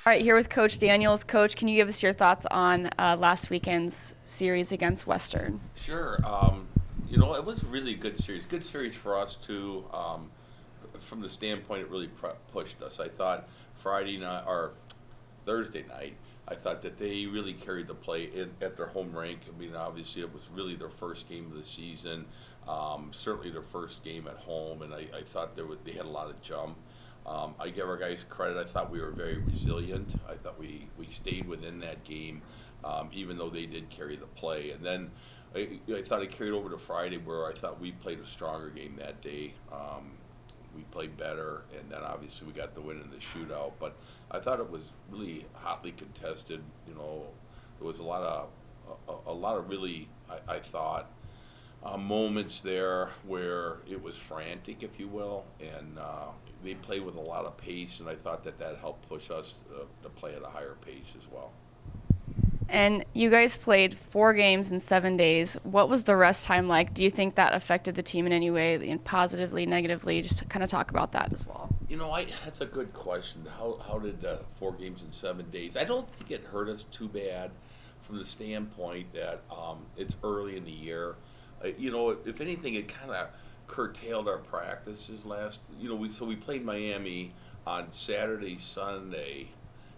All right, here with Coach Daniels. Coach, can you give us your thoughts on last weekend's series against Western? Sure. It was a really good series. Good series for us too. From the standpoint, it really pushed us. I thought Friday night or Thursday night, I thought that they really carried the play at their home rink. I mean, obviously, it was really their first game of the season. Certainly their first game at home, and I thought they had a lot of jump. I give our guys credit. I thought we were very resilient. I thought we stayed within that game, even though they did carry the play. And then I thought it carried over to Friday, where I thought we played a stronger game that day. We played better, and then obviously we got the win in the shootout. But I thought it was really hotly contested. There was a lot of really, I thought, moments there where it was frantic, if you will, and they played with a lot of pace, and I thought that helped push us to play at a higher pace as well. And you guys played 4 games in 7 days. What was the rest time like? Do you think that affected the team in any way, positively, negatively? Just to kind of talk about that as well. That's a good question. How did 4 games in 7 days? I don't think it hurt us too bad, from the standpoint that it's early in the year. If anything, it kind of curtailed our practices last. We played Miami on Saturday, Sunday,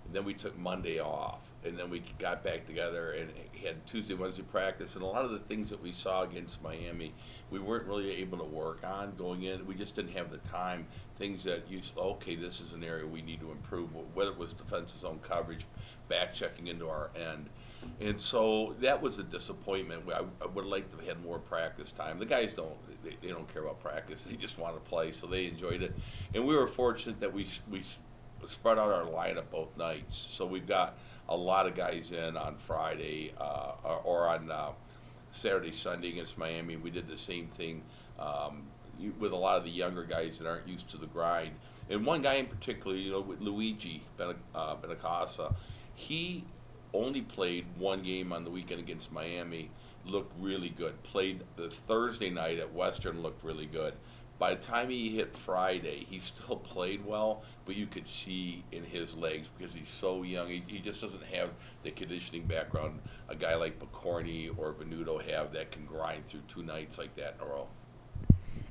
and then we took Monday off, and then we got back together and had Tuesday, Wednesday practice. And a lot of the things that we saw against Miami, we weren't really able to work on going in. We just didn't have the time. Things that okay, this is an area we need to improve, whether it was defensive zone coverage, back checking into our end. And so that was a disappointment. I would like to have had more practice time. The guys they don't care about practice. They just want to play, so they enjoyed it. And we were fortunate that we spread out our lineup both nights. So we've got a lot of guys in on Friday or on Saturday, Sunday against Miami. We did the same thing with a lot of the younger guys that aren't used to the grind. And one guy in particular, with Luigi Benacasa, he only played 1 game on the weekend against Miami, looked really good. Played the Thursday night at Western, looked really good. By the time he hit Friday, he still played well, but you could see in his legs, because he's so young, he just doesn't have the conditioning background a guy like Picorni or Venuto have that can grind through 2 nights like that in a row.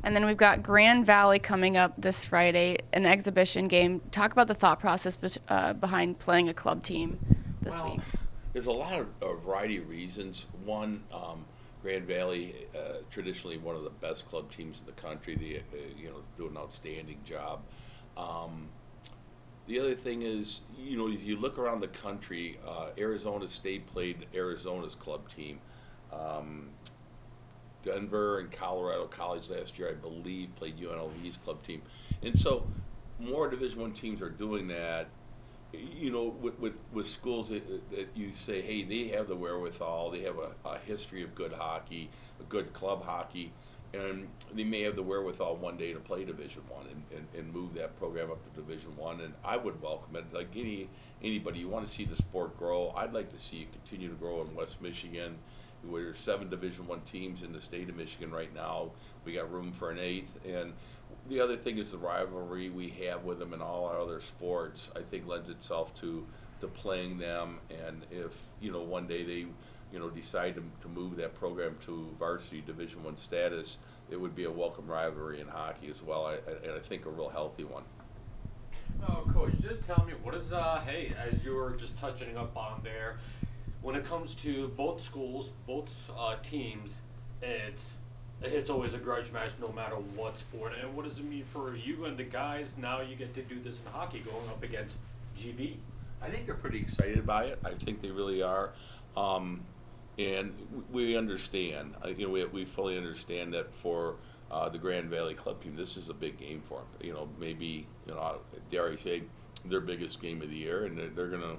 And then we've got Grand Valley coming up this Friday, an exhibition game. Talk about the thought process behind playing a club team this week. There's a lot of a variety of reasons. One, Grand Valley, traditionally one of the best club teams in the country. They, do an outstanding job. The other thing is, if you look around the country, Arizona State played Arizona's club team. Denver and Colorado College last year, I believe, played UNLV's club team. And so more Division I teams are doing that. With schools that you say, hey, they have the wherewithal, they have a history of good hockey, a good club hockey, and they may have the wherewithal one day to play Division I and move that program up to Division I. And I would welcome it. Like anybody, you want to see the sport grow. I'd like to see it continue to grow in West Michigan. There's 7 Division I teams in the state of Michigan right now. We got room for an 8th, and the other thing is the rivalry we have with them in all our other sports, I think, lends itself to playing them. And if one day they decide to move that program to varsity Division I status, it would be a welcome rivalry in hockey as well, and I think a real healthy one. Oh, Coach, just tell me, what is, hey, as you were just touching up on there, when it comes to both schools, both teams, it's always a grudge match no matter what sport. And what does it mean for you and the guys? Now you get to do this in hockey going up against GB. I think they're pretty excited by it. I think they really are. And we understand, we fully understand that for the Grand Valley Club team, this is a big game for them. Maybe, dare I say, their biggest game of the year, and they're going to,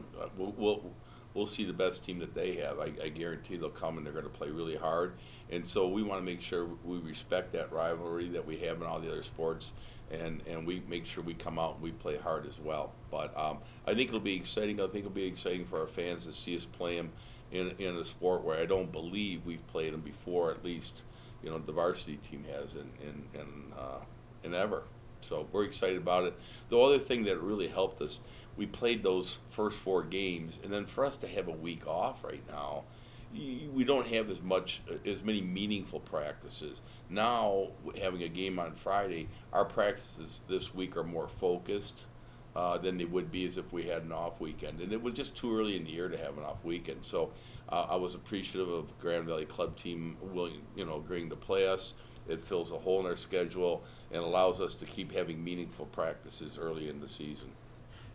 we'll see the best team that they have. I guarantee they'll come and they're going to play really hard. And so we want to make sure we respect that rivalry that we have in all the other sports, and we make sure we come out and we play hard as well. But I think it'll be exciting. I think it'll be exciting for our fans to see us play them in a sport where I don't believe we've played them before. At least, the varsity team has in ever. So we're excited about it. The other thing that really helped us, we played those first 4 games, and then for us to have a week off right now, we don't have as many meaningful practices. Now, having a game on Friday, our practices this week are more focused than they would be as if we had an off weekend. And it was just too early in the year to have an off weekend. So I was appreciative of Grand Valley Club team agreeing to play us. It fills a hole in our schedule and allows us to keep having meaningful practices early in the season.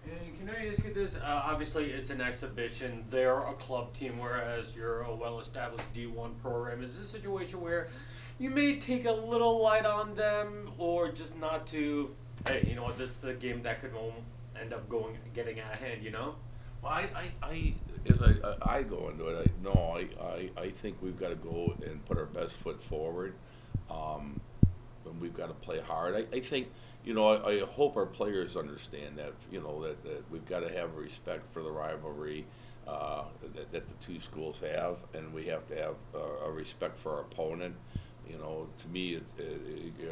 And can I ask you this? Obviously, it's an exhibition. They're a club team, whereas you're a well-established D1 program. Is this a situation where you may take a little light on them, or just not to? Hey, you know what? This is a game that could end up getting out of hand. You know? Well, as I go into it, I think we've got to go and put our best foot forward. And we've got to play hard. I think, I hope our players understand that, that we've got to have a respect for the rivalry that the two schools have, and we have to have a respect for our opponent. To me, it's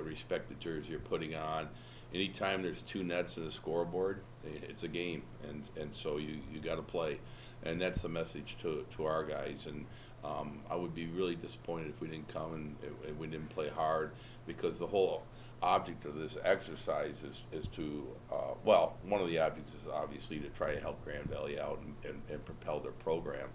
respect the jersey you're putting on. Anytime there's 2 nets in the scoreboard, it's a game, and so you got to play, and that's the message to our guys. And I would be really disappointed if we didn't come and we didn't play hard, because the whole object of this exercise is to, one of the objects is obviously to try to help Grand Valley out and propel their program.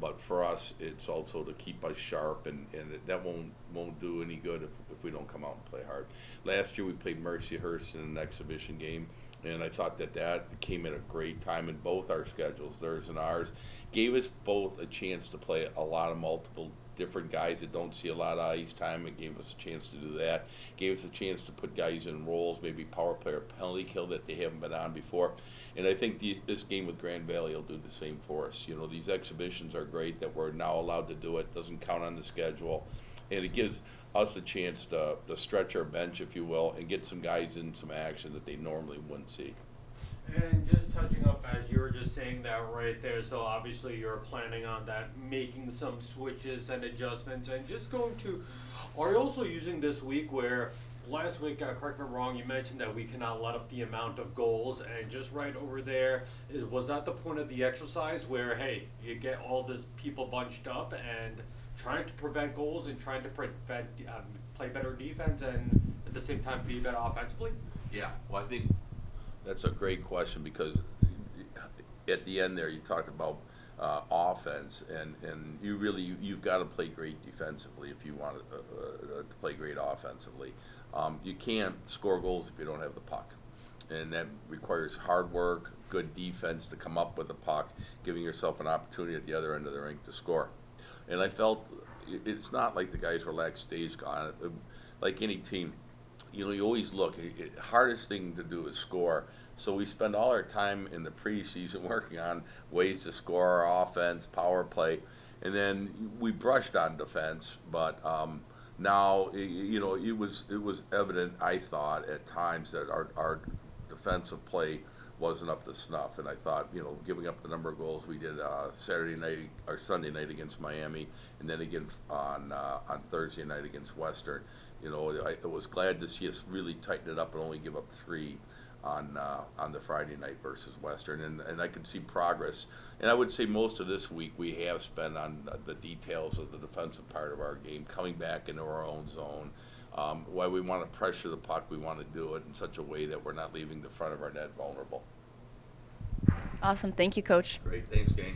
But for us, it's also to keep us sharp, and that won't do any good if we don't come out and play hard. Last year we played Mercyhurst in an exhibition game, and I thought that came at a great time in both our schedules, theirs and ours. Gave us both a chance to play a lot of multiple different guys that don't see a lot of ice time. It gave us a chance to do that. Gave us a chance to put guys in roles, maybe power play or penalty kill, that they haven't been on before. And I think this game with Grand Valley will do the same for us. These exhibitions are great that we're now allowed to do it. Doesn't count on the schedule. And it gives us a chance to stretch our bench, if you will, and get some guys in some action that they normally wouldn't see. And just touching up, as you were just saying that right there, so obviously you're planning on that, making some switches and adjustments, and just are you also using this week where, last week, correct me if I'm wrong, you mentioned that we cannot let up the amount of goals, and just right over there, was that the point of the exercise where, hey, you get all this people bunched up and trying to prevent goals and trying to play better defense and at the same time be better offensively? Yeah, well, I think that's a great question, because at the end there you talked about offense, and you've got to play great defensively if you want to play great offensively. You can't score goals if you don't have the puck, and that requires hard work, good defense to come up with the puck, giving yourself an opportunity at the other end of the rink to score. And I felt it's not like the guys relaxed days gone. Like any team, you always look. Hardest thing to do is score. So we spend all our time in the preseason working on ways to score our offense, power play, and then we brushed on defense. But now, it was evident, I thought, at times that our defensive play wasn't up to snuff. And I thought, giving up the number of goals we did Saturday night or Sunday night against Miami, and then again on Thursday night against Western. I was glad to see us really tighten it up and only give up 3 on the Friday night versus Western, and I could see progress. And I would say most of this week we have spent on the details of the defensive part of our game, coming back into our own zone. While we want to pressure the puck, we want to do it in such a way that we're not leaving the front of our net vulnerable. Awesome. Thank you, Coach. Great. Thanks, gang.